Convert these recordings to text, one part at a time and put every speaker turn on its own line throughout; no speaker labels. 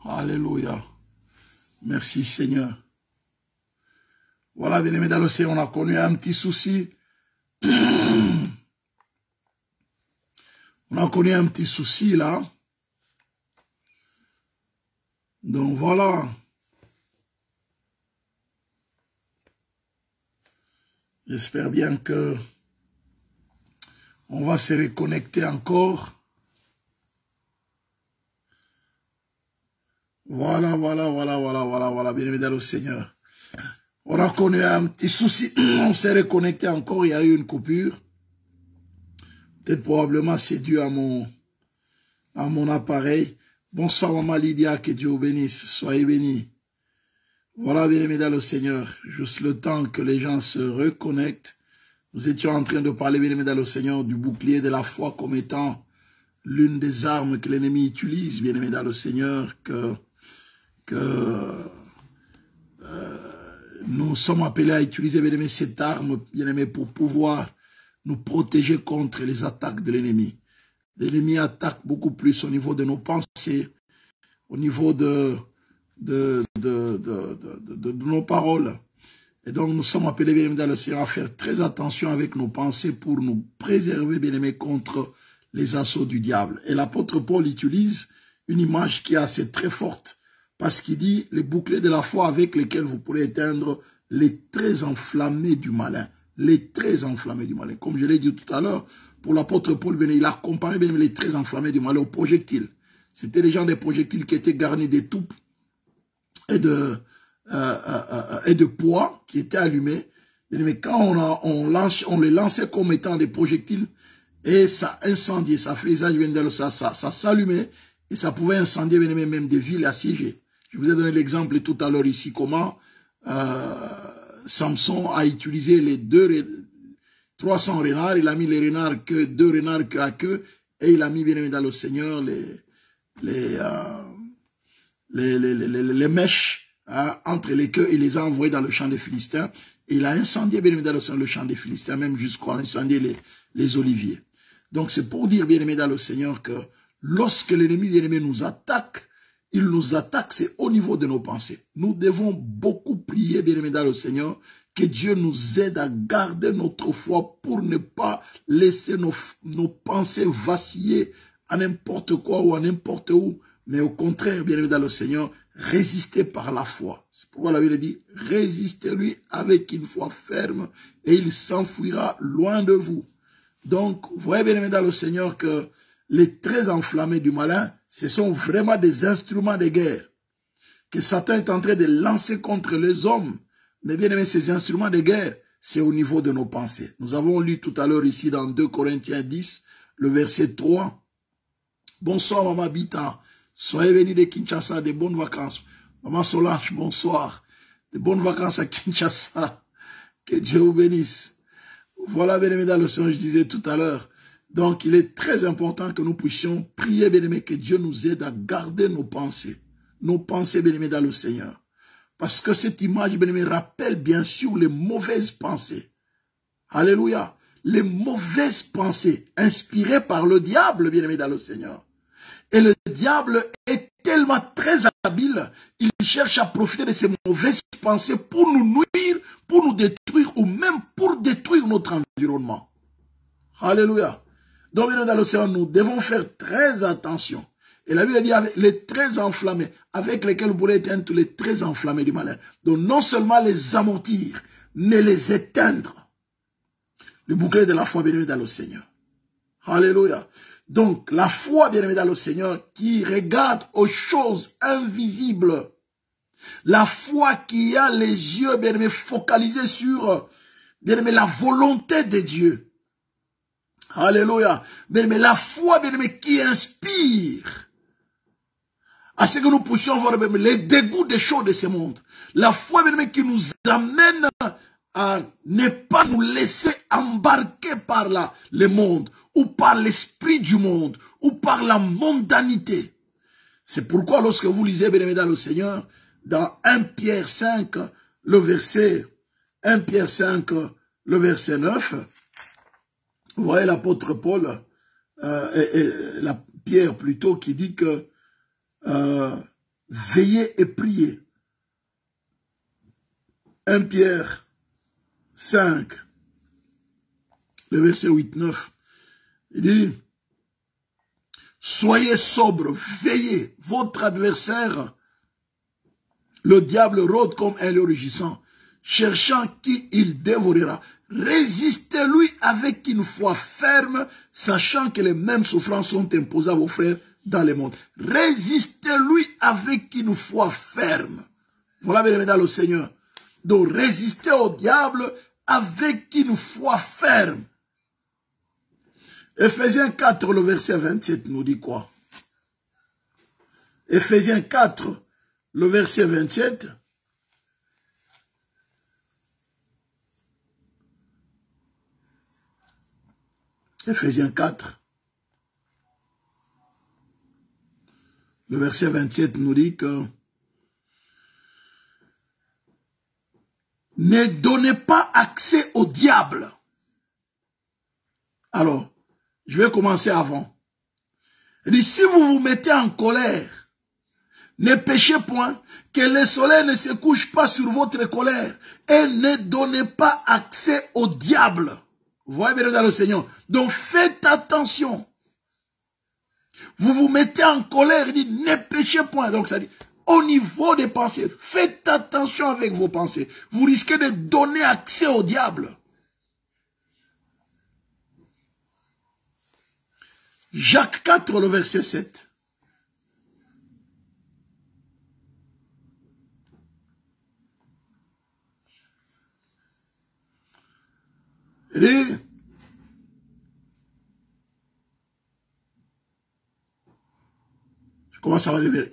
Alléluia. Merci Seigneur. Voilà, bien-aimés dans l'océan, on a connu un petit souci. On a connu un petit souci là. Donc voilà. J'espère bien que on va se reconnecter encore. Voilà, bien-aimés dans le Seigneur. On a connu un petit souci. On s'est reconnecté encore. Il y a eu une coupure. Peut-être probablement c'est dû à mon appareil. Bonsoir Maman Lydia, que Dieu vous bénisse. Soyez bénis. Voilà, bien-aimés dans le Seigneur. Juste le temps que les gens se reconnectent. Nous étions en train de parler, bien-aimés dans le Seigneur, du bouclier de la foi comme étant l'une des armes que l'ennemi utilise, bien-aimés dans le Seigneur, nous sommes appelés à utiliser, bien-aimés, cette arme, bien-aimés, pour pouvoir nous protéger contre les attaques de l'ennemi. L'ennemi attaque beaucoup plus au niveau de nos pensées, au niveau de nos paroles. Et donc, nous sommes appelés, bien-aimés, dans le Seigneur, à faire très attention avec nos pensées pour nous préserver, bien-aimés, contre les assauts du diable. Et l'apôtre Paul utilise une image qui est assez très forte, parce qu'il dit les boucliers de la foi avec lesquels vous pourrez éteindre les traits enflammés du malin. Les traits enflammés du malin. Comme je l'ai dit tout à l'heure, pour l'apôtre Paul, il a comparé bien les traits enflammés du malin aux projectiles. C'était des gens des projectiles qui étaient garnis d'étoupes et de poids qui étaient allumés. Mais quand on les lançait comme étant des projectiles, et ça incendiait, ça faisait, ça s'allumait, et ça pouvait incendier même des villes assiégées. Je vous ai donné l'exemple tout à l'heure ici, comment Samson a utilisé les 300 renards, il a mis les renards que 2 renards queue à queue, et il a mis bien aimé dans le Seigneur les mèches entre les queues, il les a envoyés dans le champ des Philistins, et il a incendié bien aimé dans le champ des Philistins, même jusqu'à incendier les oliviers. Donc c'est pour dire bien aimé dans le Seigneur que lorsque l'ennemi bien aimé nous attaque, il nous attaque, c'est au niveau de nos pensées. Nous devons beaucoup prier, bien-aimés dans le Seigneur, que Dieu nous aide à garder notre foi pour ne pas laisser nos pensées vaciller à n'importe quoi ou à n'importe où, mais au contraire, bien-aimés dans le Seigneur, résister par la foi. C'est pourquoi la Bible dit, résistez-lui avec une foi ferme et il s'enfuira loin de vous. Donc, vous voyez, bien-aimés dans le Seigneur, que les traits enflammés du malin, ce sont vraiment des instruments de guerre que Satan est en train de lancer contre les hommes. Mais bien aimé, ces instruments de guerre, c'est au niveau de nos pensées. Nous avons lu tout à l'heure ici dans 2 Corinthiens 10, le verset 3. Bonsoir Maman Bita, soyez bénis de Kinshasa, de bonnes vacances. Maman Solange, bonsoir. De bonnes vacances à Kinshasa. Que Dieu vous bénisse. Voilà, bien aimé, dans le Seigneur, je disais tout à l'heure. Donc, il est très important que nous puissions prier, bien-aimés, que Dieu nous aide à garder nos pensées, bien-aimés, dans le Seigneur. Parce que cette image, bien-aimés, rappelle bien sûr les mauvaises pensées. Alléluia. Les mauvaises pensées inspirées par le diable, bien-aimés, dans le Seigneur. Et le diable est tellement très habile, il cherche à profiter de ces mauvaises pensées pour nous nuire, pour nous détruire ou même pour détruire notre environnement. Alléluia. Donc, dans l'océan, nous devons faire très attention. Et la Bible dit avec les traits enflammés, avec lesquels vous pourrez éteindre tous les traits enflammés du malin. Donc, non seulement les amortir, mais les éteindre. Le bouclier de la foi, bien-aimé dans le Seigneur. Alléluia. Donc, la foi, bien-aimé dans le Seigneur, qui regarde aux choses invisibles. La foi qui a les yeux, bien-aimé, focalisés sur, bien-aimé, la volonté de Dieu. Alléluia. Mais la foi, bien-aimé, qui inspire à ce que nous puissions voir les dégoûts des choses de ce monde. La foi, bien-aimé, qui nous amène à ne pas nous laisser embarquer par le monde, ou par l'esprit du monde, ou par la mondanité. C'est pourquoi lorsque vous lisez, bien-aimé, dans le Seigneur, dans 1 Pierre 5, le verset 9, vous voyez l'apôtre Paul, Pierre plutôt, qui dit que veillez et priez. 1 Pierre 5, le verset 8-9, il dit, soyez sobres, veillez, votre adversaire, le diable rôde comme un lion rugissant, cherchant qui il dévorera. Résistez-lui avec une foi ferme, sachant que les mêmes souffrances sont imposées à vos frères dans le monde. Résistez-lui avec une foi ferme. Voilà, bien aimé dans le Seigneur. Donc, résistez au diable avec une foi ferme. Ephésiens 4, le verset 27 nous dit quoi? Ephésiens 4, le verset 27. Ephésiens 4. Le verset 27 nous dit que ne donnez pas accès au diable. Alors, je vais commencer avant. Il dit, si vous vous mettez en colère, ne péchez point, que le soleil ne se couche pas sur votre colère, et ne donnez pas accès au diable. Vous voyez bien dans le Seigneur. Donc faites attention. Vous vous mettez en colère, il dit, ne péchez point. Donc ça dit, au niveau des pensées, faites attention avec vos pensées. Vous risquez de donner accès au diable. Jacques 4, le verset 7. Il dit, je commence à dire,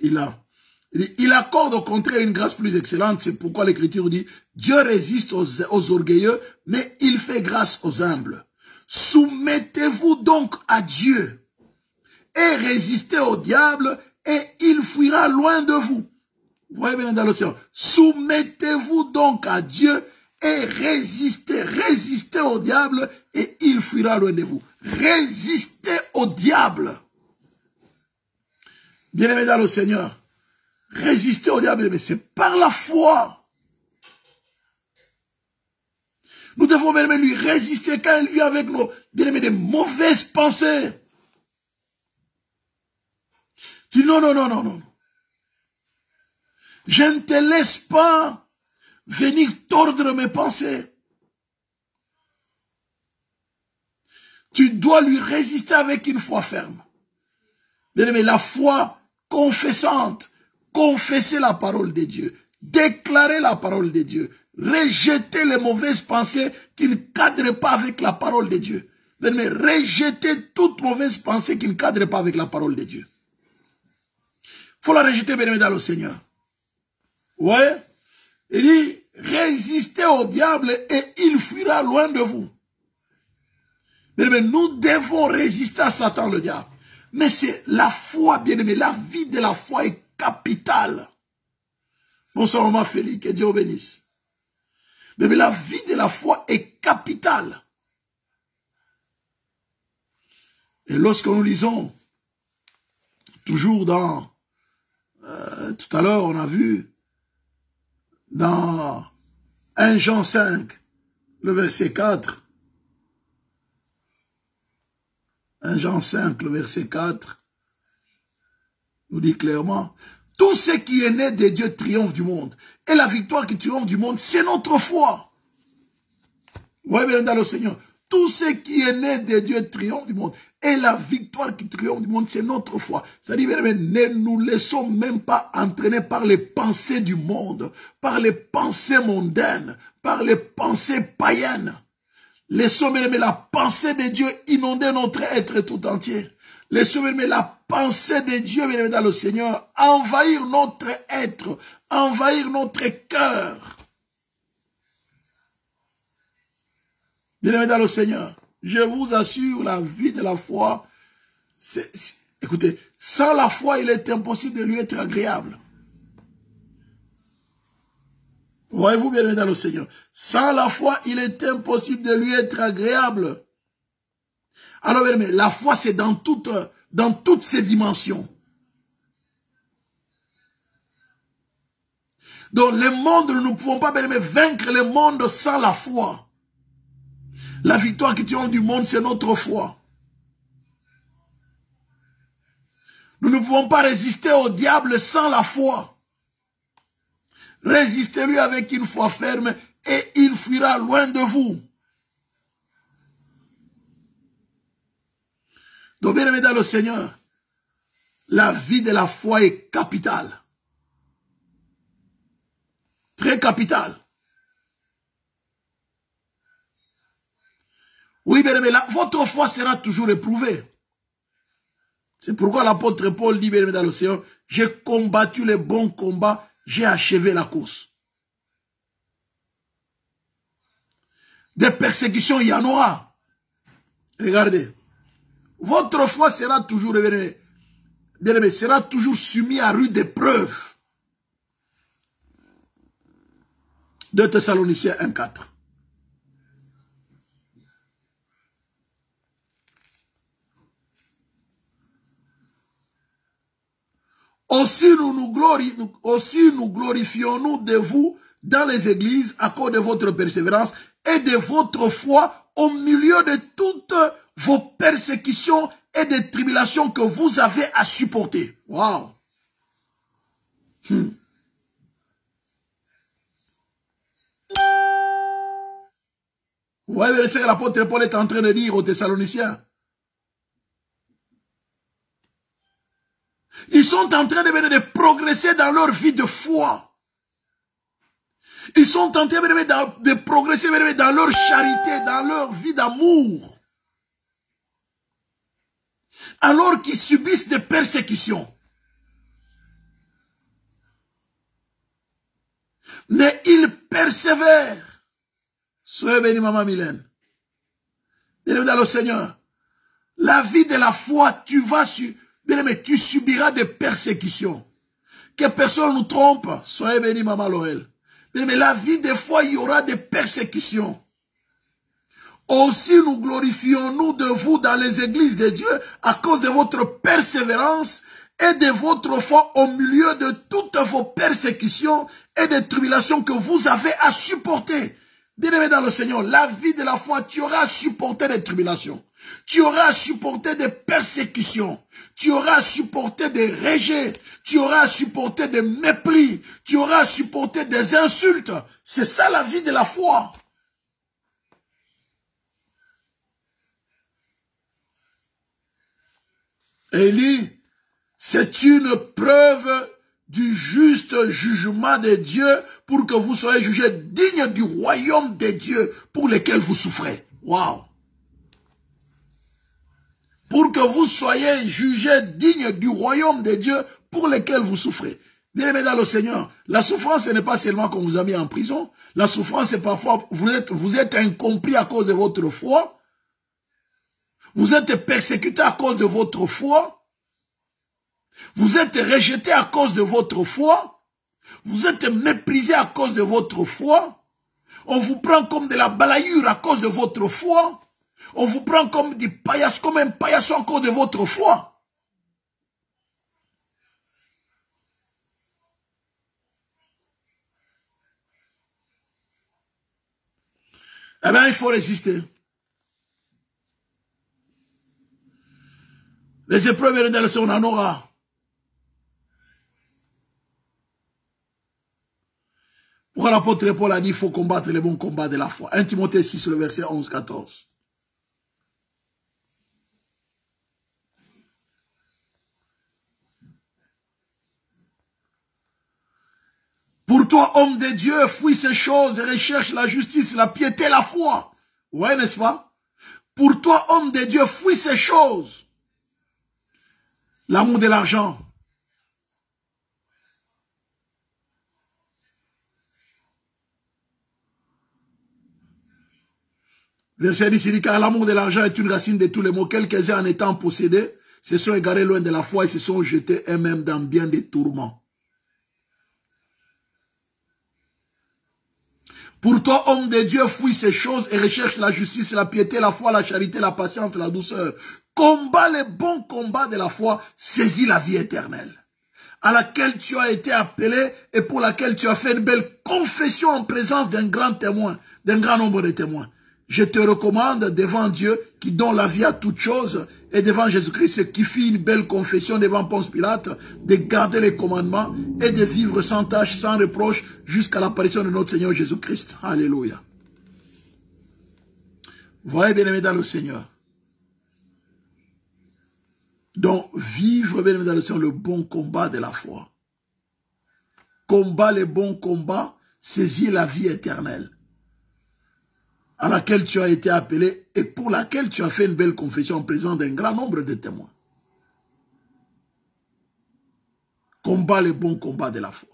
il accorde au contraire une grâce plus excellente. C'est pourquoi l'Écriture dit, Dieu résiste aux orgueilleux, mais il fait grâce aux humbles. Soumettez-vous donc à Dieu et résistez au diable et il fuira loin de vous. Vous voyez bien dans l'océan. Soumettez-vous donc à Dieu et résistez au diable et il fuira loin de vous. Résistez au diable. Bien-aimé dans le Seigneur, résistez au diable, mais c'est par la foi. Nous devons même lui résister quand il vient avec nos, bien-aimés, des mauvaises pensées. Dis non, non, non, non, non. Je ne te laisse pas venir tordre mes pensées. Tu dois lui résister avec une foi ferme. Bien-aimé, la foi confessante, confesser la parole de Dieu, déclarer la parole de Dieu, rejeter les mauvaises pensées qui ne cadrent pas avec la parole de Dieu. Bien-aimé, rejeter toute mauvaise pensée qui ne cadre pas avec la parole de Dieu. Il faut la rejeter, bien-aimé, dans le Seigneur. Ouais. Il dit, résistez au diable et il fuira loin de vous. Bien-aimé, nous devons résister à Satan, le diable. Mais c'est la foi, bien-aimé, la vie de la foi est capitale. Bonsoir, maman Félix, que Dieu vous bénisse. Mais la vie de la foi est capitale. Et lorsque nous lisons, toujours dans, tout à l'heure, on a vu, dans 1 Jean 5, le verset 4, 1 Jean 5, le verset 4, nous dit clairement, tout ce qui est né de Dieu triomphe du monde. Et la victoire qui triomphe du monde, c'est notre foi. Vous voyez bien dans le Seigneur. Tout ce qui est né de Dieu triomphe du monde. Et la victoire qui triomphe du monde, c'est notre foi. C'est-à-dire, ne nous laissons même pas entraîner par les pensées du monde, par les pensées mondaines, par les pensées païennes. Laissons bien la pensée de Dieu inonder notre être tout entier. Laissons bien la pensée de Dieu bien dans le Seigneur envahir notre être, envahir notre cœur. Bien dans le Seigneur, je vous assure, la vie de la foi, écoutez, sans la foi, il est impossible de lui être agréable. Voyez-vous bien dans le Seigneur. Sans la foi, il est impossible de lui être agréable. Alors, bien, la foi, c'est dans toutes ses dimensions. Donc le monde, nous ne pouvons pas bien-aimé vaincre le monde sans la foi. La victoire qui triomphe du monde, c'est notre foi. Nous ne pouvons pas résister au diable sans la foi. Résistez-lui avec une foi ferme et il fuira loin de vous. Donc, bien aimé dans le Seigneur, la vie de la foi est capitale. Très capitale. Oui, bien aimé, votre foi sera toujours éprouvée. C'est pourquoi l'apôtre Paul dit, bien aimé dans le Seigneur, j'ai combattu le bon combat, j'ai achevé la course. Des persécutions, il y en aura. Regardez. Votre foi sera toujours, bien aimé, sera toujours soumise à rude épreuve. 2 Thessaloniciens 1,4. Aussi nous glorifions-nous de vous dans les églises à cause de votre persévérance et de votre foi au milieu de toutes vos persécutions et des tribulations que vous avez à supporter. Waouh! Vous voyez ce que l'apôtre Paul est en train de dire aux Thessaloniciens. Ils sont en train de progresser dans leur vie de foi. Ils sont en train de progresser dans leur charité, dans leur vie d'amour. Alors qu'ils subissent des persécutions. Mais ils persévèrent. Soyez béni, maman Mylène. Bienvenue dans le Seigneur. La vie de la foi, bien-aimé, tu subiras des persécutions. Que personne nous trompe. Soyez béni, maman Laurel. Mais la vie des fois, il y aura des persécutions. Aussi nous glorifions-nous de vous dans les églises de Dieu à cause de votre persévérance et de votre foi au milieu de toutes vos persécutions et des tribulations que vous avez à supporter. Bien-aimé dans le Seigneur, la vie de la foi, tu auras à supporter des tribulations. Tu auras à supporter des persécutions. Tu auras à supporter des rejets. Tu auras à supporter des mépris. Tu auras à supporter des insultes. C'est ça la vie de la foi. Élie, c'est une preuve du juste jugement de Dieu pour que vous soyez jugés dignes du royaume de Dieu pour lequel vous souffrez. Waouh! Pour que vous soyez jugés dignes du royaume de Dieu pour lequel vous souffrez. Bien-aimés dans le Seigneur, la souffrance, ce n'est pas seulement qu'on vous a mis en prison. La souffrance, c'est parfois, vous êtes incompris à cause de votre foi. Vous êtes persécuté à cause de votre foi. Vous êtes rejeté à cause de votre foi. Vous êtes méprisé à cause de votre foi. On vous prend comme de la balayure à cause de votre foi. On vous prend comme des paillasses, comme un paillasson à cause de votre foi. Eh bien, il faut résister. Les épreuves et les délaissés, on en aura. Pourquoi l'apôtre Paul a dit qu'il faut combattre les bons combats de la foi. 1 Timothée 6, le verset 11-14. Pour toi, homme de Dieu, fuis ces choses et recherche la justice, la piété, la foi. Ouais, n'est-ce pas? Pour toi, homme de Dieu, fuis ces choses. L'amour de l'argent. Verset 10, il dit, car l'amour de l'argent est une racine de tous les maux. Quelques-uns en étant possédés, se sont égarés loin de la foi et se sont jetés eux-mêmes dans bien des tourments. Pour toi, homme de Dieu, fuis ces choses et recherche la justice, la piété, la foi, la charité, la patience, la douceur. Combat les bons combats de la foi, saisis la vie éternelle. à laquelle tu as été appelé et pour laquelle tu as fait une belle confession en présence d'un grand témoin, d'un grand nombre de témoins. Je te recommande devant Dieu qui donne la vie à toutes choses et devant Jésus-Christ qui fit une belle confession devant Ponce Pilate de garder les commandements et de vivre sans tâche, sans reproche jusqu'à l'apparition de notre Seigneur Jésus-Christ. Alléluia. Voyez bien aimé dans le Seigneur. Donc, vivre bien aimé dans le Seigneur le bon combat de la foi. Combat les bons combats, saisis la vie éternelle à laquelle tu as été appelé et pour laquelle tu as fait une belle confession en présence d'un grand nombre de témoins. Combat les bons combats de la foi.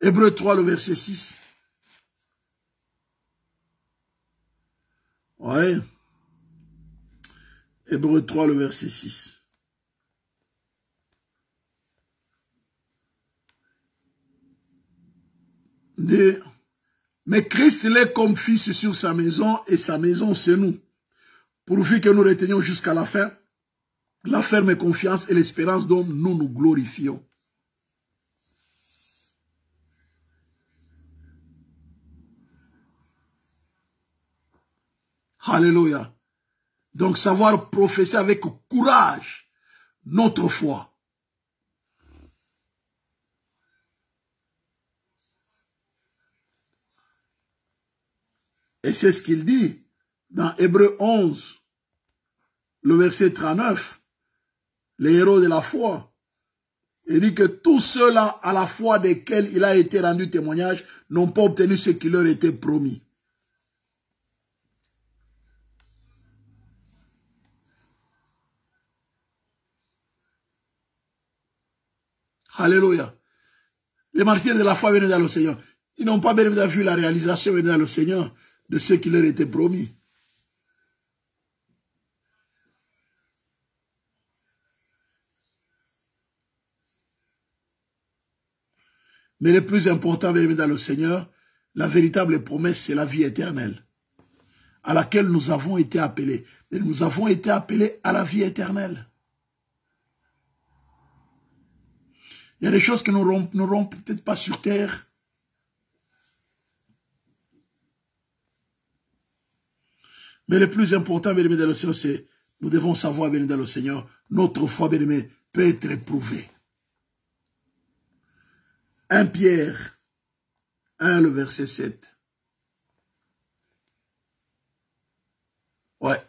Hébreux 3, le verset 6. Ouais. Hébreux 3, le verset 6. Mais Christ l'est comme fils sur sa maison et sa maison c'est nous. Pourvu que nous retenions jusqu'à la fin la ferme confiance et l'espérance dont nous nous glorifions. Alléluia. Donc savoir professer avec courage notre foi. Et c'est ce qu'il dit dans Hébreux 11, le verset 39, les héros de la foi. Il dit que tous ceux-là, à la foi desquels il a été rendu témoignage, n'ont pas obtenu ce qui leur était promis. Alléluia. Les martyrs de la foi venaient dans le Seigneur. Ils n'ont pas bien vu la réalisation venir dans le Seigneur de ce qui leur était promis. Mais le plus important, bien dans le Seigneur, la véritable promesse, c'est la vie éternelle, à laquelle nous avons été appelés. Et nous avons été appelés à la vie éternelle. Il y a des choses que nous n'aurons peut-être pas sur terre. Mais le plus important, bien aimé dans le Seigneur, c'est nous devons savoir, bien aimé dans le Seigneur, notre foi, bien aimé, peut être éprouvée. 1 Pierre 1, le verset 7. Ouais.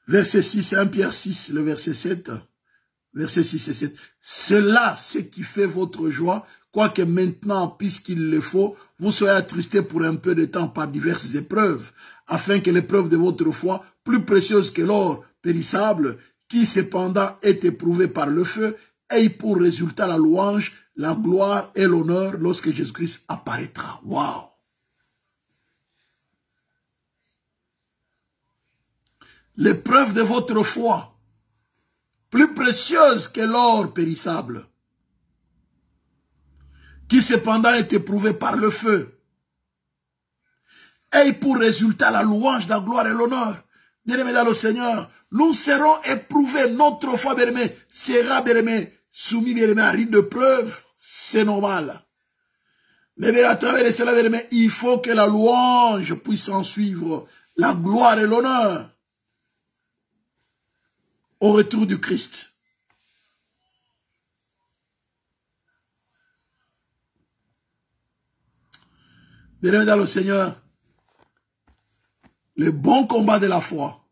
Verset 6, 1 Pierre 6, le verset 7. Verset 6 et 7. Cela, c'est qui fait votre joie, quoique maintenant, puisqu'il le faut, vous soyez attristés pour un peu de temps par diverses épreuves, afin que l'épreuve de votre foi, plus précieuse que l'or périssable, qui cependant est éprouvé par le feu, ait pour résultat la louange, la gloire et l'honneur lorsque Jésus-Christ apparaîtra. Waouh! L'épreuve de votre foi, plus précieuse que l'or périssable, qui cependant est éprouvé par le feu, et pour résultat la louange, la gloire et l'honneur. Bien-aimés dans le Seigneur, nous serons éprouvés, notre foi, bien-aimé, sera, bien-aimé, soumis, bien-aimé, à rite de preuve, c'est normal. Mais bien, à travers de cela, bien-aimé, il faut que la louange puisse en suivre, la gloire et l'honneur, au retour du Christ. Bien-aimés dans le Seigneur, le bon combat de la foi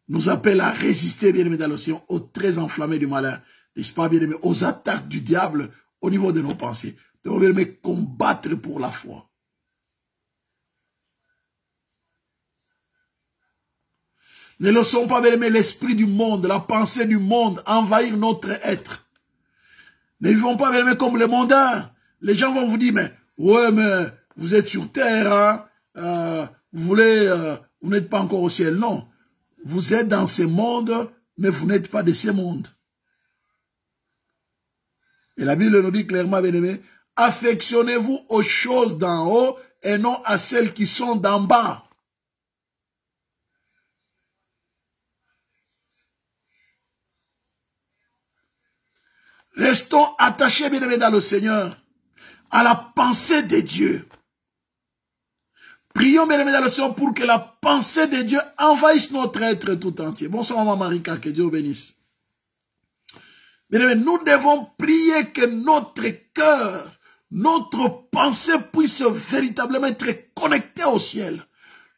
nous appelle à résister, bien-aimés dans le Seigneur, aux traits enflammés du malin, n'est-ce pas, bien-aimés, aux attaques du diable au niveau de nos pensées. Nous devons, bien-aimés, combattre pour la foi. Ne laissons pas, bien-aimés, l'esprit du monde, la pensée du monde envahir notre être. Ne vivons pas, bien-aimés, comme les mondains. Les gens vont vous dire, mais ouais, mais vous êtes sur terre, hein, vous n'êtes pas encore au ciel. Non, vous êtes dans ce monde, mais vous n'êtes pas de ce monde. Et la Bible nous dit clairement, bien-aimés, affectionnez-vous aux choses d'en haut et non à celles qui sont d'en bas. Restons attachés, bien-aimés, dans le Seigneur, à la pensée de Dieu. Prions, bien-aimés, dans le Seigneur, pour que la pensée de Dieu envahisse notre être tout entier. Bonsoir, maman Marika, que Dieu vous bénisse. Bien-aimés, nous devons prier que notre cœur, notre pensée puisse véritablement être connectée au ciel.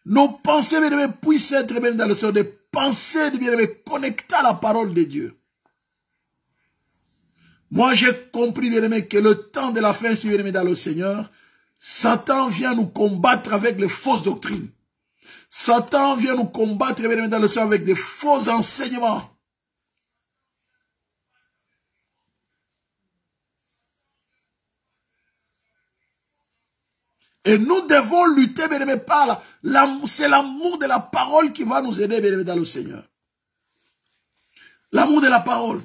Nos pensées, bien-aimés, puissent être, bien dans le Seigneur, des pensées, bien-aimés, connectées à la parole de Dieu. Moi, j'ai compris, bien-aimés, que le temps de la fin, si bien-aimés, dans le Seigneur, Satan vient nous combattre avec les fausses doctrines. Satan vient nous combattre, bien-aimés, dans le Seigneur, avec des faux enseignements. Et nous devons lutter, bien-aimés, par c'est l'amour de la parole qui va nous aider, bien-aimés, dans le Seigneur. L'amour de la parole.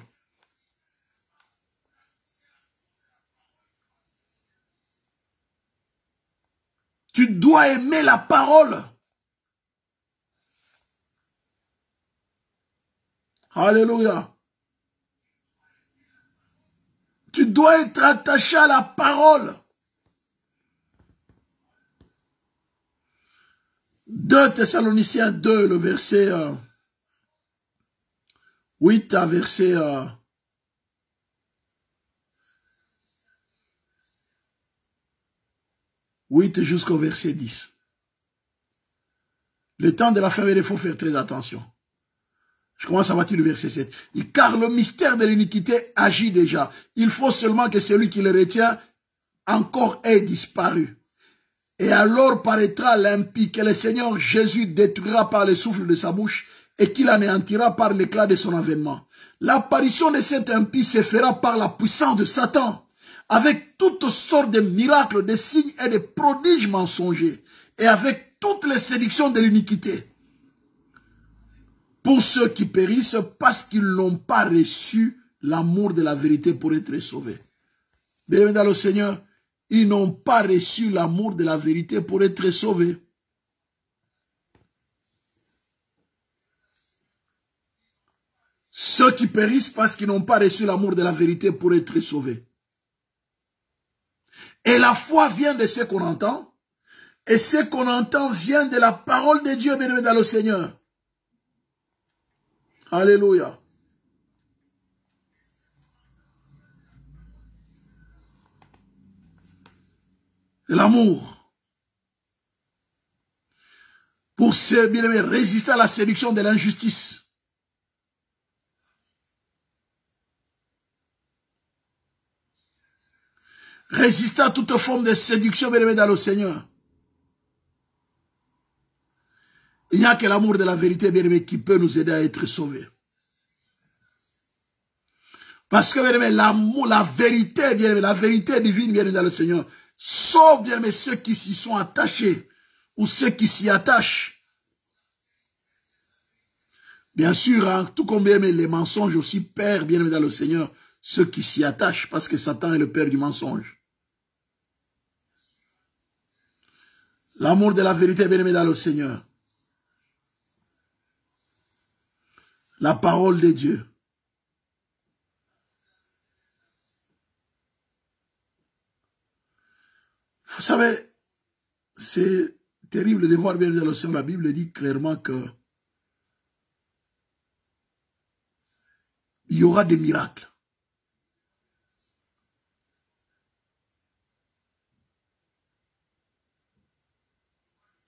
Tu dois aimer la parole. Alléluia. Tu dois être attaché à la parole. 2 Thessaloniciens 2, le verset 8 à verset 8 jusqu'au verset 10. Le temps de la fin, il faut faire très attention. Je commence à partir du verset 7. Car le mystère de l'iniquité agit déjà. Il faut seulement que celui qui le retient encore ait disparu. Et alors paraîtra l'impie que le Seigneur Jésus détruira par le souffle de sa bouche et qu'il anéantira par l'éclat de son avènement. L'apparition de cet impie se fera par la puissance de Satan, avec toutes sortes de miracles, de signes et de prodiges mensongers, et avec toutes les séductions de l'iniquité. Pour ceux qui périssent parce qu'ils n'ont pas reçu l'amour de la vérité pour être sauvés. Bien-aimés dans le Seigneur, ils n'ont pas reçu l'amour de la vérité pour être sauvés. Ceux qui périssent parce qu'ils n'ont pas reçu l'amour de la vérité pour être sauvés. Et la foi vient de ce qu'on entend. Et ce qu'on entend vient de la parole de Dieu, bien-aimés dans le Seigneur. Alléluia. L'amour. Pour ces bien-aimés, résister à la séduction de l'injustice. Résister à toute forme de séduction, bien-aimés dans le Seigneur. Il n'y a que l'amour de la vérité, bien-aimé, qui peut nous aider à être sauvés. Parce que, bien-aimé, l'amour, la vérité, bien-aimé, la vérité divine, bien-aimé, dans le Seigneur, sauve, bien-aimé, ceux qui s'y sont attachés, ou ceux qui s'y attachent. Bien sûr, hein, tout comme, bien-aimé, les mensonges aussi perdent, bien-aimé, dans le Seigneur, ceux qui s'y attachent, parce que Satan est le père du mensonge. L'amour de la vérité, bien-aimé, dans le Seigneur. La parole de Dieu. Vous savez, c'est terrible de voir bien dans le Seigneur. La Bible dit clairement que il y aura des miracles.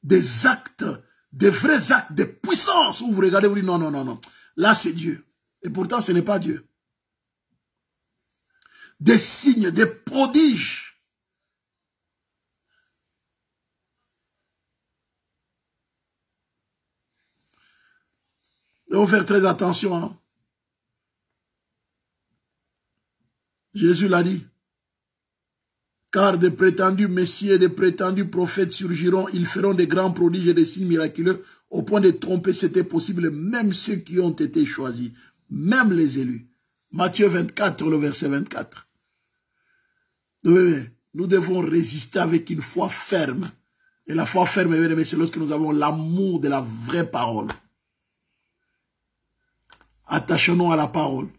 Des actes, des vrais actes de puissance où vous regardez, vous dites non, non, non, non. Là, c'est Dieu. Et pourtant, ce n'est pas Dieu. Des signes, des prodiges. Il faut faire très attention. Hein. Jésus l'a dit. Car des prétendus messieurs et des prétendus prophètes surgiront. Ils feront des grands prodiges et des signes miraculeux au point de tromper, c'était possible, même ceux qui ont été choisis, même les élus. Matthieu 24, le verset 24. Nous devons résister avec une foi ferme. Et la foi ferme, c'est lorsque nous avons l'amour de la vraie parole. Attachons-nous à la parole.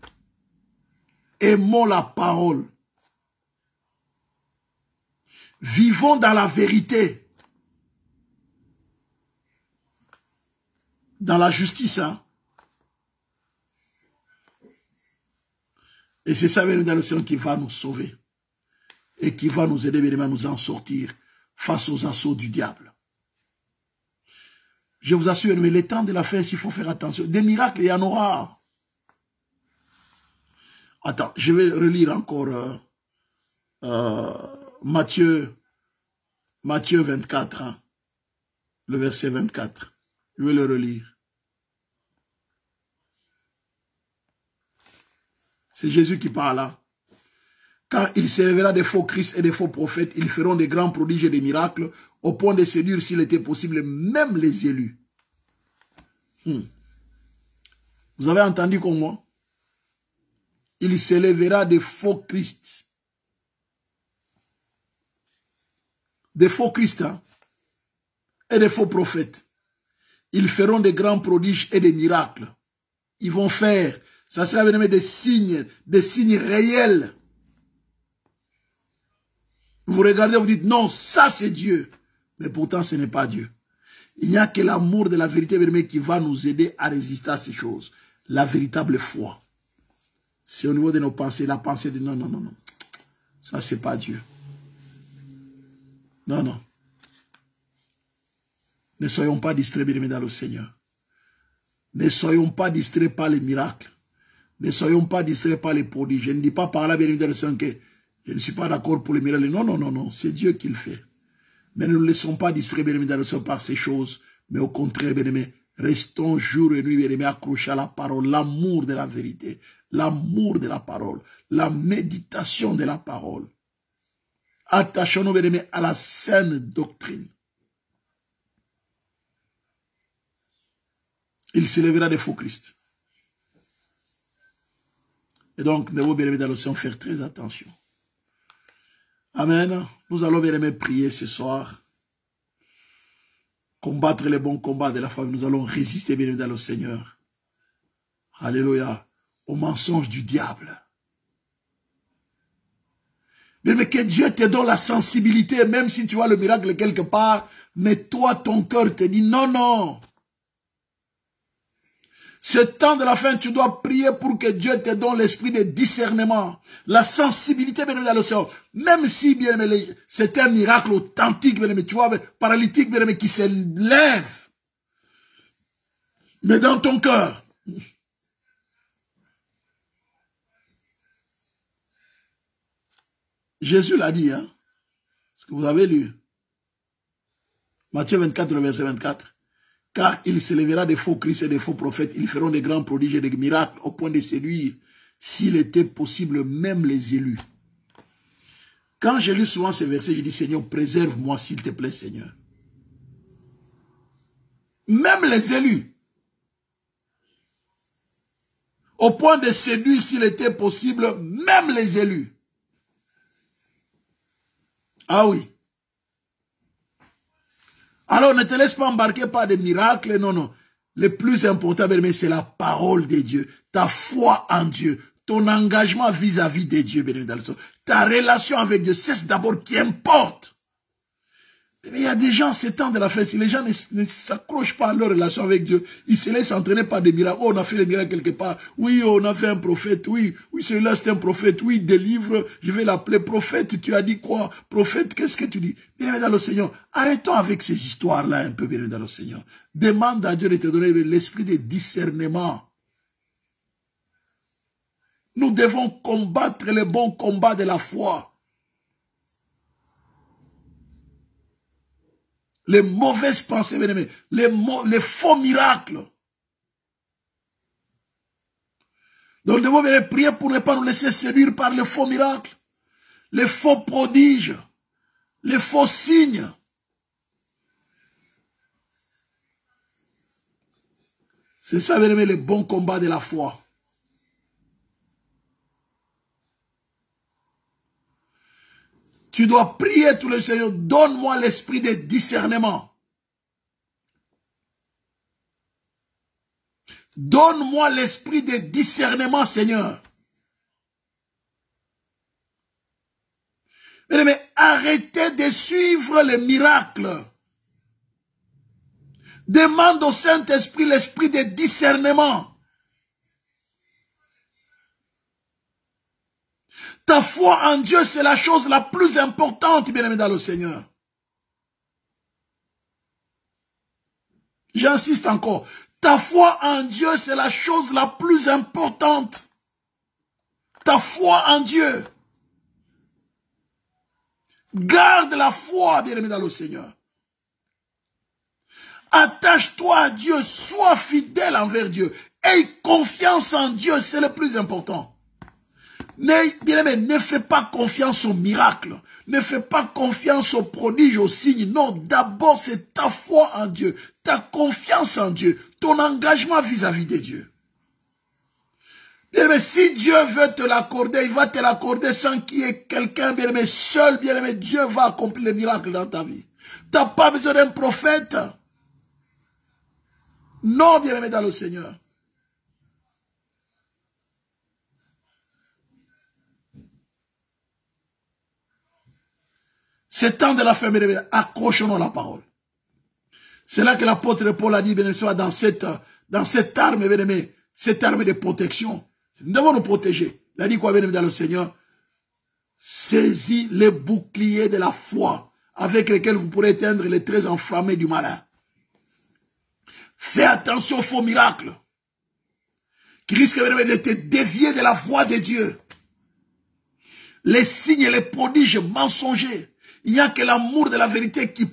aimons la parole. Vivons dans la vérité. Dans la justice, hein. Et c'est ça, bien dans le Seigneur, qui va nous sauver. Et qui va nous aider, bien à nous en sortir face aux assauts du diable. Je vous assure, mais les temps de la fin, il faut faire attention. Des miracles, il y en aura. Attends, je vais relire encore Matthieu 24, hein, le verset 24. Je vais le relire. C'est Jésus qui parle là. Car il s'élèvera des faux Christ et des faux prophètes, ils feront des grands prodiges et des miracles, au point de séduire, s'il était possible, même les élus. Vous avez entendu comme moi? Il s'élèvera des faux Christ. Des faux Christ, hein, et des faux prophètes. Ils feront des grands prodiges et des miracles. Ils vont faire, ça sera des signes réels. Vous regardez, vous dites, non, ça c'est Dieu. Mais pourtant, ce n'est pas Dieu. Il n'y a que l'amour de la vérité qui va nous aider à résister à ces choses. La véritable foi. C'est au niveau de nos pensées, la pensée de non, non, non, non. Ça, c'est pas Dieu. Non, non. Ne soyons pas distraits, bien aimés dans le Seigneur. Ne soyons pas distraits par les miracles. Ne soyons pas distraits par les prodiges. Je ne dis pas par là, bien aimés dans le Seigneur, que je ne suis pas d'accord pour les miracles. Non, non, non, non. C'est Dieu qui le fait. Mais ne nous laissons pas distraits, bien aimés dans le Seigneur, par ces choses. Mais au contraire, bien aimés, restons jour et nuit, bien aimés, accrochés à la parole. L'amour de la vérité. L'amour de la parole. La méditation de la parole. Attachons-nous, bien aimés, à la saine doctrine. Il s'élèvera des faux Christ. Et donc, nous devons, bien aimés, dans le Seigneur, faire très attention. Amen. Nous allons, bien aimés, prier ce soir. Combattre les bons combats de la foi. Nous allons résister, bien aimés, dans le Seigneur. Alléluia. Au mensonge du diable. Mais que Dieu te donne la sensibilité, même si tu vois le miracle quelque part, mais toi, ton cœur te dit non, non. Ce temps de la fin, tu dois prier pour que Dieu te donne l'esprit de discernement, la sensibilité, bien aimé, dans le Seigneur. Même si, bien aimé, c'est un miracle authentique, bien aimé, tu vois, paralytique, bien aimé, qui se lève. Mais dans ton cœur, Jésus l'a dit, hein. Ce que vous avez lu. Matthieu 24, le verset 24. Car il s'élèvera des faux Christ et des faux prophètes. Ils feront des grands prodiges et des miracles au point de séduire, s'il était possible, même les élus. Quand j'ai lu souvent ces versets, j'ai dit, Seigneur, préserve-moi, s'il te plaît, Seigneur. Même les élus. Au point de séduire, s'il était possible, même les élus. Ah oui. Alors ne te laisse pas embarquer par des miracles, non, non. Le plus important, c'est la parole de Dieu, ta foi en Dieu, ton engagement vis-à-vis de Dieu, ta relation avec Dieu, c'est d'abord qui importe. Mais il y a des gens, ces temps de la fin, si les gens ne s'accrochent pas à leur relation avec Dieu, ils se laissent entraîner par des miracles. Oh, on a fait les miracles quelque part. Oui, on a fait un prophète. Oui, celui-là c'est un prophète. Oui, délivre, je vais l'appeler prophète. Tu as dit quoi? Prophète, qu'est-ce que tu dis? Bien-aimé dans le Seigneur, arrêtons avec ces histoires-là un peu, bien-aimé dans le Seigneur. Demande à Dieu de te donner l'esprit de discernement. Nous devons combattre les bons combats de la foi. Les mauvaises pensées, bien-aimés, les faux miracles. Donc nous devons bien prier pour ne pas nous laisser séduire par les faux miracles, les faux prodiges, les faux signes. C'est ça, bien-aimés, les bons combats de la foi. Tu dois prier tout le Seigneur, donne-moi l'esprit de discernement. Donne-moi l'esprit de discernement, Seigneur. Mais arrêtez de suivre les miracles. Demande au Saint-Esprit l'esprit de discernement. Ta foi en Dieu, c'est la chose la plus importante, bien-aimé dans le Seigneur. J'insiste encore. Ta foi en Dieu, c'est la chose la plus importante. Ta foi en Dieu. Garde la foi, bien-aimé dans le Seigneur. Attache-toi à Dieu, sois fidèle envers Dieu. Aie confiance en Dieu, c'est le plus important. Bien-aimé, ne fais pas confiance aux miracles. Ne fais pas confiance aux prodiges, aux signes. Non, d'abord, c'est ta foi en Dieu, ta confiance en Dieu, ton engagement vis-à-vis de Dieu. Bien-aimé, si Dieu veut te l'accorder, il va te l'accorder sans qu'il y ait quelqu'un, bien-aimé, seul, bien-aimé, Dieu va accomplir les miracles dans ta vie. Tu n'as pas besoin d'un prophète. Non, bien-aimé dans le Seigneur. C'est temps de la fin, bien-aimé, accrochons-nous à la parole. C'est là que l'apôtre Paul a dit, bien sûr, dans cette arme, bien-aimé, cette arme de protection. Nous devons nous protéger. Il a dit quoi, bien-aimé dans le Seigneur? Saisis les boucliers de la foi, avec lesquels vous pourrez éteindre les traits enflammés du malin. Fais attention aux faux miracles, qui risquent, bien-aimé, de te dévier de la voie de Dieu. Les signes et les prodiges mensongers. Il n'y a que l'amour de la vérité qui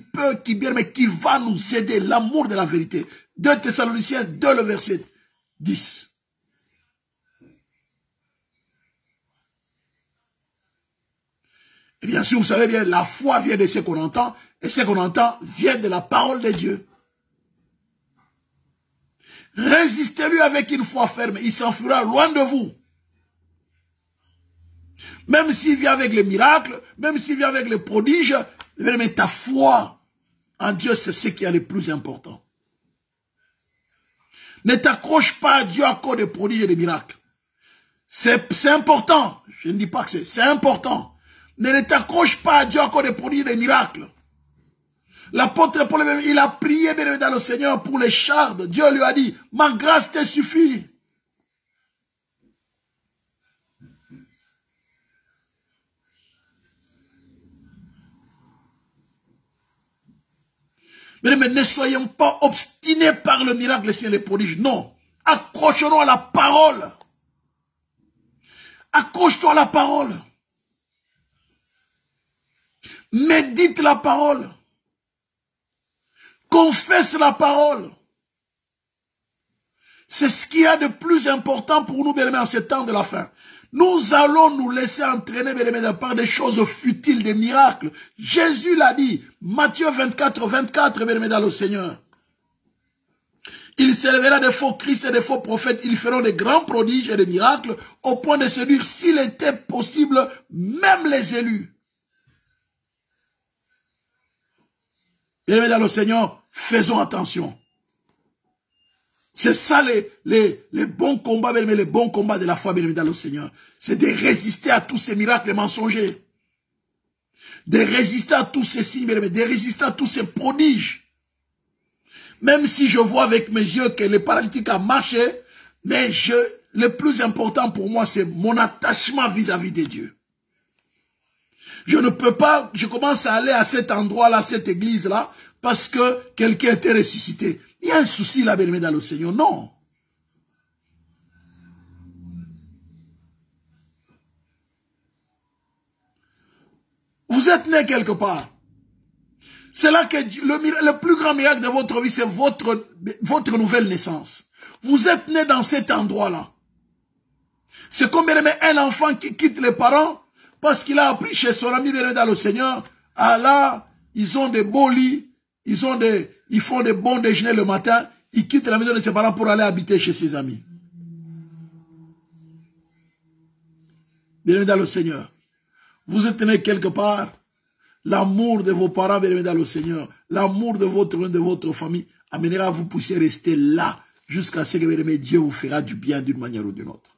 va nous aider. L'amour de la vérité. 2 Thessaloniciens 2, le verset 10. Et bien sûr, vous savez bien, la foi vient de ce qu'on entend, et ce qu'on entend vient de la parole de Dieu. Résistez-lui avec une foi ferme, il s'enfuira loin de vous. Même s'il vient avec les miracles, même s'il vient avec les prodiges, mais ta foi en Dieu, c'est ce qui est le plus important. Ne t'accroche pas à Dieu à cause des prodiges et des miracles. C'est important. Je ne dis pas que c'est important. Mais ne t'accroche pas à Dieu à cause des prodiges et des miracles. L'apôtre Paul, il a prié bien dans le Seigneur pour les chardes. Dieu lui a dit, ma grâce te suffit. Mais ne soyons pas obstinés par le miracle, les signes et les prodiges. Non. Accrochons-nous à la parole. Accroche-toi à la parole. Médite la parole. Confesse la parole. C'est ce qu'il y a de plus important pour nous, bien-aimés, en ce temps de la fin. Nous allons nous laisser entraîner, bien-aimés, par des choses futiles, des miracles. Jésus l'a dit, Matthieu 24, 24, bien-aimés dans le Seigneur. Il s'élèvera des faux Christ et des faux prophètes. Ils feront des grands prodiges et des miracles au point de séduire, s'il était possible, même les élus. Bien-aimés dans le Seigneur, faisons attention. C'est ça les bons combats, bien-aimés, les bons combats de la foi, bien-aimés dans le Seigneur. C'est de résister à tous ces miracles mensongers. De résister à tous ces signes, bien-aimés, de résister à tous ces prodiges. Même si je vois avec mes yeux que le paralytique a marché, mais le plus important pour moi, c'est mon attachement vis-à-vis de Dieu. Je ne peux pas, je commence à aller à cet endroit-là, cette église-là, parce que quelqu'un était ressuscité. Il y a un souci là, bien-aimé dans le Seigneur. Non. Vous êtes né quelque part. C'est là que le plus grand miracle de votre vie, c'est votre nouvelle naissance. Vous êtes né dans cet endroit-là. C'est comme, bien-aimé, un enfant qui quitte les parents parce qu'il a appris chez son ami, bien-aimé dans le Seigneur. Ah là, ils ont des beaux lits, ils font des bons déjeuners le matin, ils quittent la maison de ses parents pour aller habiter chez ses amis. Bien-aimé dans le Seigneur, vous êtes né quelque part, l'amour de vos parents, bien-aimé dans le Seigneur, l'amour de votre famille, amènera à vous puissiez rester là, jusqu'à ce que, bien-aimé, Dieu vous fera du bien d'une manière ou d'une autre.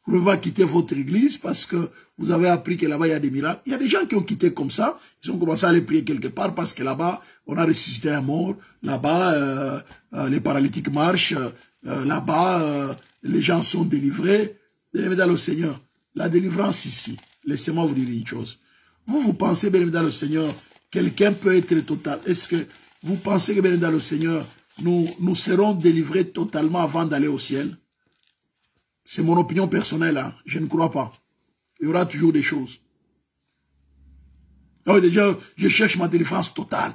Vous ne pouvez pas quitter votre église parce que vous avez appris que là-bas, il y a des miracles. Il y a des gens qui ont quitté comme ça. Ils ont commencé à aller prier quelque part parce que là-bas, on a ressuscité un mort. Là-bas, les paralytiques marchent. Là-bas, les gens sont délivrés. Bien-aimés dans le Seigneur, la délivrance ici, laissez-moi vous dire une chose. Vous pensez, bien-aimés dans le Seigneur, quelqu'un peut être total. Est-ce que vous pensez que, bien-aimés dans le Seigneur, nous serons délivrés totalement avant d'aller au ciel? C'est mon opinion personnelle, hein. Je ne crois pas. Il y aura toujours des choses. Alors déjà, je cherche ma délivrance totale.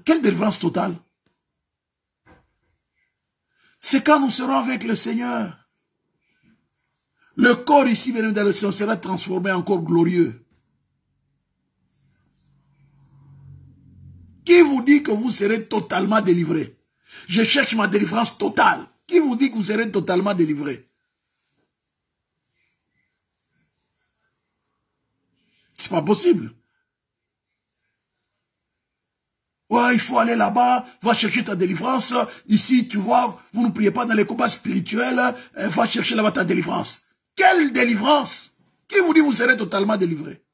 Quelle délivrance totale? C'est quand nous serons avec le Seigneur. Le corps ici, bien dans le Seigneur, sera transformé en corps glorieux. Qui vous dit que vous serez totalement délivré? Je cherche ma délivrance totale. Qui vous dit que vous serez totalement délivré? C'est pas possible. Ouais, il faut aller là-bas, va chercher ta délivrance. Ici, tu vois, vous ne priez pas dans les combats spirituels, va chercher là-bas ta délivrance. Quelle délivrance? Qui vous dit que vous serez totalement délivré?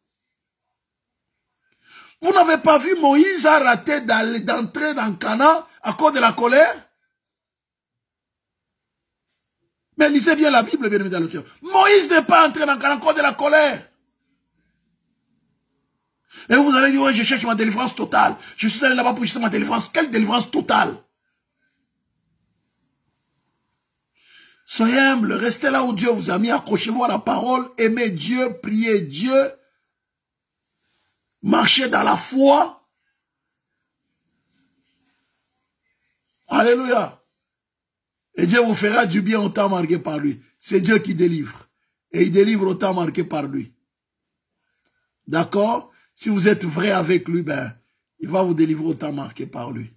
Vous n'avez pas vu Moïse a raté d'entrer dans Canaan à cause de la colère? Mais lisez bien la Bible, bien évidemment. Moïse n'est pas entré dans Canaan à cause de la colère. Et vous allez dire, ouais, je cherche ma délivrance totale. Je suis allé là-bas pour chercher ma délivrance. Quelle délivrance totale? Soyez humble, restez là où Dieu vous a mis, accrochez-vous à la parole, aimez Dieu, priez Dieu, marchez dans la foi. Alléluia. Et Dieu vous fera du bien au temps marqué par lui. C'est Dieu qui délivre. Et il délivre au temps marqué par lui. D'accord? Si vous êtes vrai avec lui, ben, il va vous délivrer au temps marqué par lui.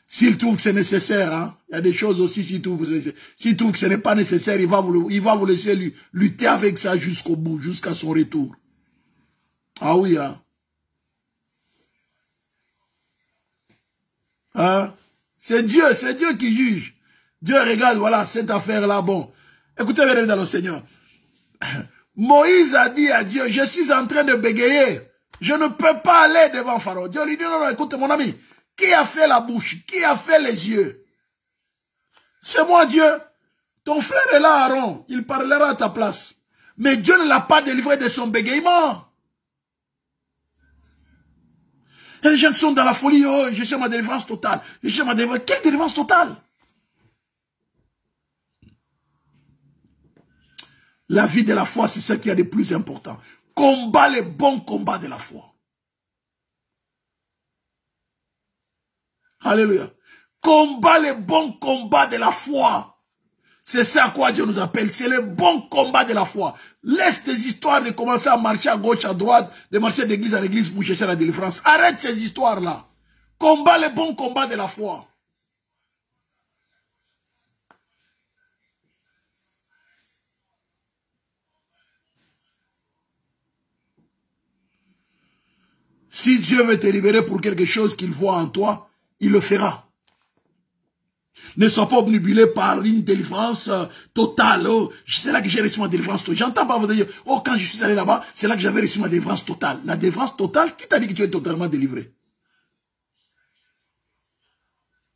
S'il trouve que c'est nécessaire, hein, il y a des choses aussi, s'il trouve que ce n'est pas nécessaire, il va vous laisser lutter avec ça jusqu'au bout, jusqu'à son retour. Ah oui, hein. Hein? C'est Dieu qui juge. Dieu regarde, voilà, cette affaire-là, bon. Écoutez, bien dans le Seigneur. Moïse a dit à Dieu, je suis en train de bégayer. Je ne peux pas aller devant Pharaon. Dieu lui dit, non, écoute mon ami, qui a fait la bouche? Qui a fait les yeux? C'est moi Dieu. Ton frère est là, Aaron. Il parlera à ta place. Mais Dieu ne l'a pas délivré de son bégaiement. Et les gens qui sont dans la folie, oh, je cherche ma délivrance totale. Je cherche ma délivrance. Quelle délivrance totale? La vie de la foi, c'est ce qu'il y a de plus important. Combat les bons combats de la foi. Alléluia. Combat les bons combats de la foi. C'est ça à quoi Dieu nous appelle. C'est le bon combat de la foi. Laisse tes histoires de commencer à marcher à gauche, à droite, de marcher d'église en église pour chercher la délivrance. Arrête ces histoires-là. Combat les bons combats de la foi. Si Dieu veut te libérer pour quelque chose qu'il voit en toi, il le fera. Ne sois pas obnubilé par une délivrance totale. Oh, c'est là que j'ai reçu ma délivrance totale. J'entends pas vous dire, oh, quand je suis allé là-bas, c'est là que j'avais reçu ma délivrance totale. La délivrance totale, qui t'a dit que tu es totalement délivré?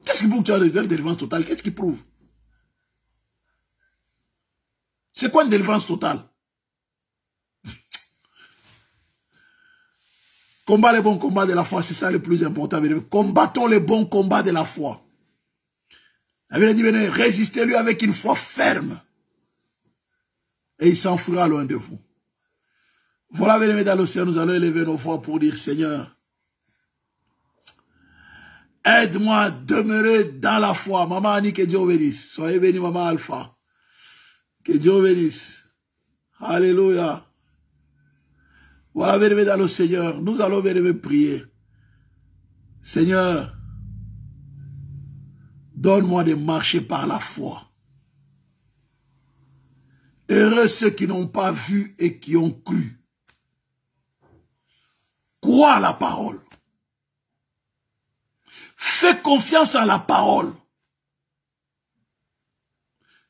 Qu'est-ce qui prouve que tu as une délivrance totale? Qu'est-ce qui prouve? C'est quoi une délivrance totale? Combat les bons combats de la foi, c'est ça le plus important. Combattons les bons combats de la foi. La Bible dit, venez, résistez-lui avec une foi ferme. Et il s'enfuira loin de vous. Voilà, bien aimés dans l'océan, nous allons élever nos voix pour dire, Seigneur, aide-moi à demeurer dans la foi. Maman Annie, que Dieu bénisse. Soyez bénis, maman Alpha. Que Dieu bénisse. Alléluia. Voilà, bien aimés dans le Seigneur, nous allons bien aimés prier. Seigneur, donne-moi de marcher par la foi. Heureux ceux qui n'ont pas vu et qui ont cru. Crois à la parole. Fais confiance en la parole.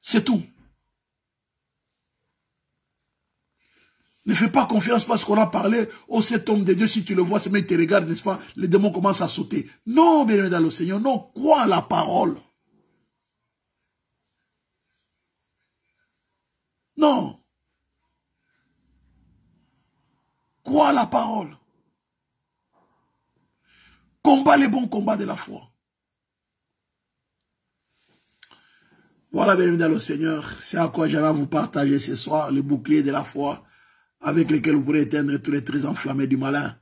C'est tout. Ne fais pas confiance parce qu'on a parlé. Oh, cet homme de Dieu, si tu le vois, il te regarde, n'est-ce pas? Les démons commencent à sauter. Non, bien dans le Seigneur, non, crois à la parole. Non. Crois à la parole. Combat les bons combats de la foi. Voilà, bien dans le Seigneur, c'est à quoi j'avais à vous partager ce soir, le bouclier de la foi, avec lequel vous pourrez éteindre tous les traits enflammés du malin.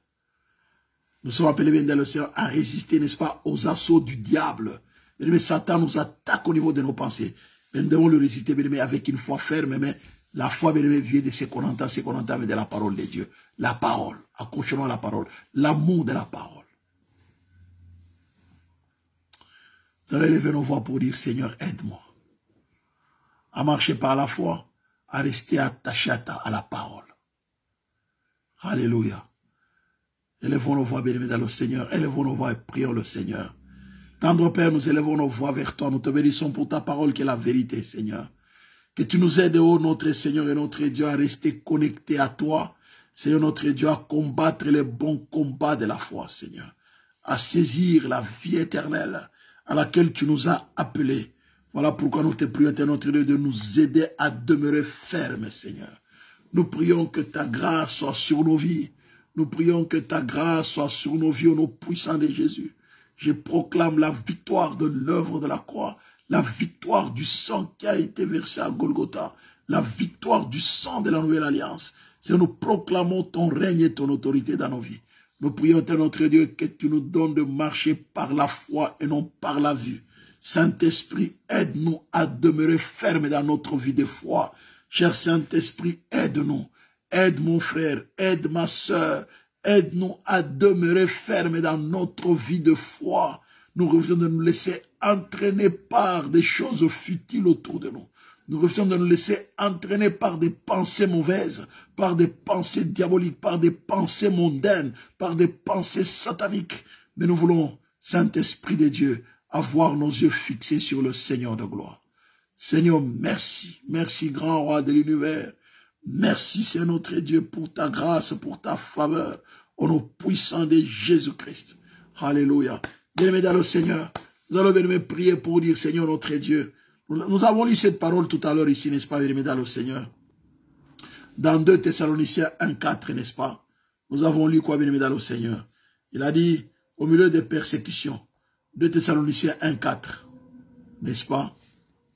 Nous sommes appelés, bien dans le Seigneur, à résister, n'est-ce pas, aux assauts du diable. Mais Satan nous attaque au niveau de nos pensées. Mais nous devons le résister, bien avec une foi ferme, mais la foi, bien vient de ce qu'on entend de la parole de Dieu. La parole, accrochons à la parole, l'amour de la parole. Nous allons lever nos voix pour dire, Seigneur, aide-moi à marcher par la foi, à rester attaché à la parole. Alléluia. Élevons nos voix, bien-aimés dans le Seigneur. Élevons nos voix et prions le Seigneur. Tendre Père, nous élevons nos voix vers toi. Nous te bénissons pour ta parole qui est la vérité, Seigneur. Que tu nous aides, ô notre Seigneur et notre Dieu, à rester connectés à toi. Seigneur, notre Dieu, à combattre les bons combats de la foi, Seigneur. À saisir la vie éternelle à laquelle tu nous as appelés. Voilà pourquoi nous te prions, notre Dieu, de nous aider à demeurer fermes, Seigneur. Nous prions que ta grâce soit sur nos vies. Nous prions que ta grâce soit sur nos vies, au nom puissant de Jésus. Je proclame la victoire de l'œuvre de la croix, la victoire du sang qui a été versé à Golgotha, la victoire du sang de la nouvelle alliance. Seigneur, nous proclamons ton règne et ton autorité dans nos vies. Nous prions, notre Dieu, que tu nous donnes de marcher par la foi et non par la vue. Saint-Esprit, aide-nous à demeurer fermes dans notre vie de foi. Cher Saint-Esprit, aide-nous. Aide mon frère, aide ma sœur. Aide-nous à demeurer fermes dans notre vie de foi. Nous refusons de nous laisser entraîner par des choses futiles autour de nous. Nous refusons de nous laisser entraîner par des pensées mauvaises, par des pensées diaboliques, par des pensées mondaines, par des pensées sataniques. Mais nous voulons, Saint-Esprit de Dieu, avoir nos yeux fixés sur le Seigneur de gloire. Seigneur, merci. Merci, grand roi de l'univers. Merci, Seigneur notre Dieu, pour ta grâce, pour ta faveur, au nom puissant de Jésus-Christ. Alléluia. Bien-aimés dans le Seigneur, nous allons bien prier pour dire, Seigneur notre Dieu, nous avons lu cette parole tout à l'heure ici, n'est-ce pas, bien-aimés dans le Seigneur? Dans 2 Thessaloniciens 1,4, n'est-ce pas? Nous avons lu quoi, bien-aimés dans le Seigneur? Il a dit, au milieu des persécutions, 2 Thessaloniciens 1,4, n'est-ce pas?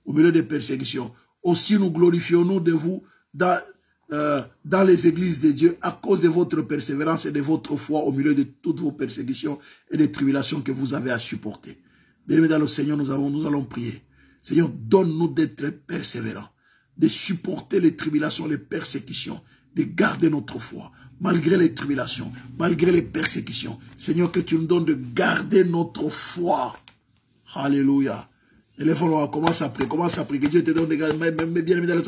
Au milieu des persécutions. Aussi nous glorifions-nous de vous dans les églises de Dieu à cause de votre persévérance et de votre foi au milieu de toutes vos persécutions et des tribulations que vous avez à supporter. Bien-aimés dans le Seigneur, nous allons prier. Seigneur, donne-nous d'être persévérants, de supporter les tribulations, les persécutions, de garder notre foi, malgré les tribulations, malgré les persécutions. Seigneur, que tu nous donnes de garder notre foi. Alléluia. Élève-nous, commence à prier, que Dieu te donne des gardes,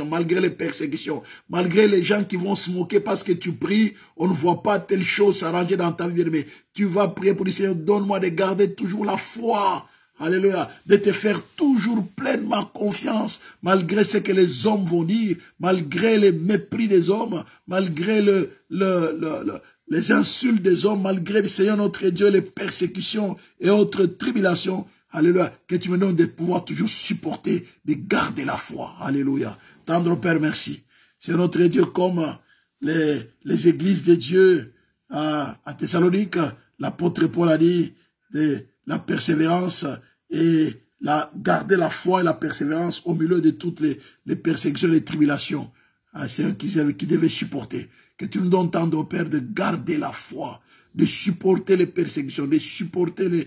malgré les persécutions, malgré les gens qui vont se moquer parce que tu pries, on ne voit pas telle chose s'arranger dans ta vie, mais tu vas prier pour dire, Seigneur, donne-moi de garder toujours la foi. Alléluia, de te faire toujours pleinement confiance, malgré ce que les hommes vont dire, malgré les mépris des hommes, malgré les insultes des hommes, malgré, Seigneur notre Dieu, les persécutions et autres tribulations. Alléluia, que tu me donnes de pouvoir toujours supporter, de garder la foi. Alléluia. Tendre Père, merci. C'est notre Dieu comme les églises de Dieu à Thessalonique, l'apôtre Paul a dit, la persévérance et garder la foi et la persévérance au milieu de toutes les persécutions et les tribulations. C'est eux qui devaient supporter. Que tu nous donnes, tendre Père, de garder la foi, de supporter les persécutions, de supporter les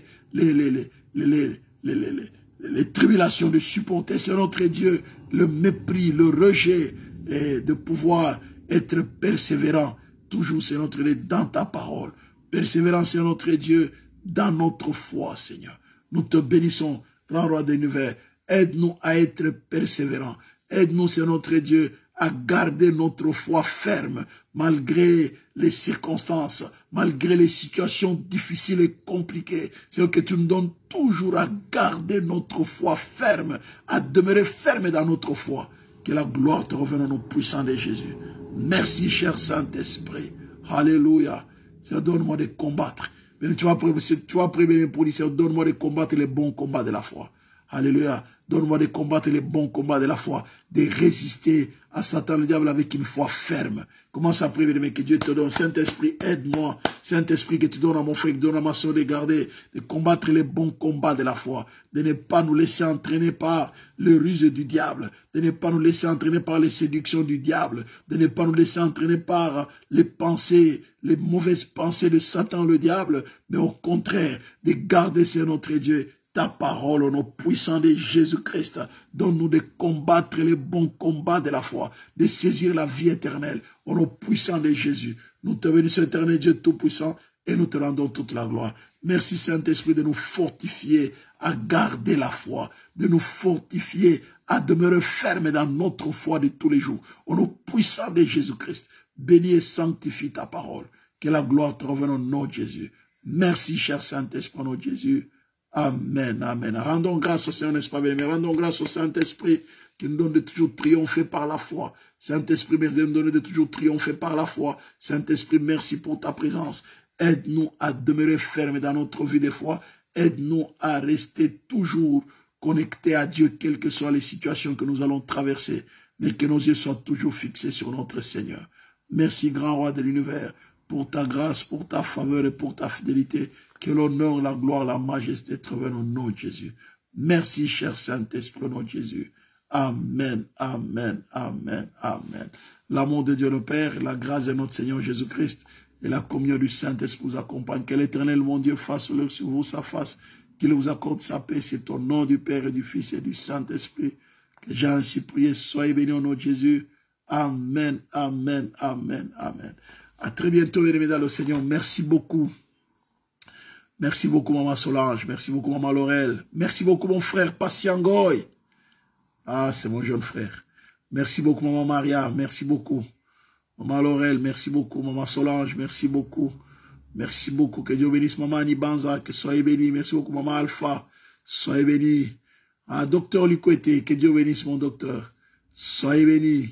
tribulations, de supporter, c'est notre Dieu, le mépris, le rejet, et de pouvoir être persévérant, toujours, c'est notre Dieu, dans ta parole. Persévérant, c'est notre Dieu, dans notre foi, Seigneur. Nous te bénissons, grand roi de l'univers. Aide-nous à être persévérants. Aide-nous, c'est notre Dieu, à garder notre foi ferme, malgré les circonstances, malgré les situations difficiles et compliquées. C'est que tu nous donnes toujours à garder notre foi ferme, à demeurer ferme dans notre foi. Que la gloire te revienne au nom puissant de Jésus. Merci, cher Saint-Esprit. Alléluia. Seigneur, donne-moi de combattre. Tu vas prévenir pour dire, Seigneur, donne-moi de combattre les bons combats de la foi. Alléluia. Donne-moi de combattre les bons combats de la foi, de résister à Satan, le diable, avec une foi ferme. Commence à prier, mais que Dieu te donne. Saint-Esprit, aide-moi. Saint-Esprit, que tu donnes à mon frère, que tu donnes à ma soeur de garder, de combattre les bons combats de la foi, de ne pas nous laisser entraîner par le ruse du diable, de ne pas nous laisser entraîner par les séductions du diable, de ne pas nous laisser entraîner par les pensées, les mauvaises pensées de Satan, le diable, mais au contraire, de garder, c'est notre Dieu, ta parole au nom puissant de Jésus-Christ. Donne-nous de combattre les bons combats de la foi, de saisir la vie éternelle au nom puissant de Jésus. Nous te bénissons, éternel Dieu Tout-Puissant, et nous te rendons toute la gloire. Merci Saint-Esprit de nous fortifier à garder la foi, de nous fortifier à demeurer fermes dans notre foi de tous les jours. Au nom puissant de Jésus-Christ, bénis et sanctifie ta parole. Que la gloire te revienne au nom de Jésus. Merci cher Saint-Esprit au nom de Jésus. Amen, amen. Rendons grâce au Seigneur, n'est-ce pas, bien-aimé? Rendons grâce au Saint-Esprit qui nous donne de toujours triompher par la foi. Saint-Esprit, merci de nous donner de toujours triompher par la foi. Saint-Esprit, merci pour ta présence. Aide-nous à demeurer fermes dans notre vie de foi. Aide-nous à rester toujours connectés à Dieu, quelles que soient les situations que nous allons traverser, mais que nos yeux soient toujours fixés sur notre Seigneur. Merci, grand roi de l'univers, pour ta grâce, pour ta faveur et pour ta fidélité. Que l'honneur, la gloire, la majesté te reviennent au nom de Jésus. Merci, cher Saint-Esprit, au nom de Jésus. Amen, amen, amen, amen. L'amour de Dieu le Père, la grâce de notre Seigneur Jésus-Christ et la communion du Saint-Esprit vous accompagnent. Que l'Éternel, mon Dieu, fasse sur vous sa face, qu'il vous accorde sa paix. C'est au nom du Père et du Fils et du Saint-Esprit que j'ai ainsi prié. Soyez bénis au nom de Jésus. Amen, amen, amen, amen. À très bientôt, mesdames dans le Seigneur. Merci beaucoup. Merci beaucoup, Maman Solange. Merci beaucoup, Maman Laurel. Merci beaucoup, mon frère Patiangoy. Ah, c'est mon jeune frère. Merci beaucoup, Maman Maria. Merci beaucoup. Maman Laurel, merci beaucoup. Maman Solange, merci beaucoup. Merci beaucoup. Que Dieu bénisse Maman Anibanza. Que soyez bénis. Merci beaucoup, Maman Alpha. Soyez bénis. Ah, docteur Lukwete, que Dieu bénisse mon docteur. Soyez bénis.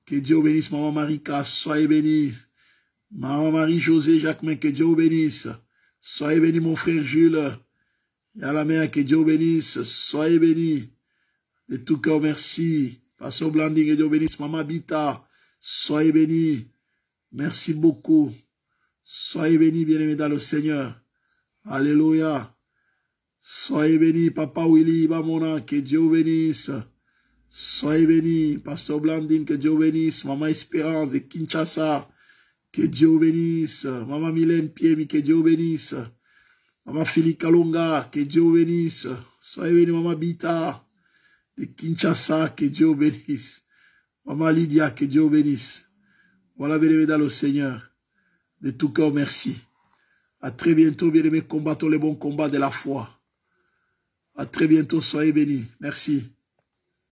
Que Dieu bénisse Maman Marika. Soyez bénis. Maman Marie-Josée Jacquemin, que Dieu vous bénisse. Soyez bénis, mon frère Jules. Et à la mère, que Dieu vous bénisse. Soyez bénis. De tout cœur, merci. Pasteur Blanding, que Dieu vous bénisse. Maman Bita, soyez bénis. Merci beaucoup. Soyez bénis, bien-aimés dans le Seigneur. Alléluia. Soyez bénis, Papa Willy, Bamona, que Dieu vous bénisse. Soyez bénis, Pasteur Blanding, que Dieu vous bénisse. Maman Espérance de Kinshasa, que Dieu vous bénisse. Maman Mylène Piemi, que Dieu vous bénisse. Maman Philippe Kalonga, que Dieu vous bénisse. Soyez bénis, Maman Bita de Kinshasa, que Dieu vous bénisse. Maman Lydia, que Dieu vous bénisse. Voilà, bien-aimés dans le Seigneur. De tout cœur, merci. À très bientôt, bien-aimés, combattons les bons combats de la foi. À très bientôt, soyez bénis. Merci.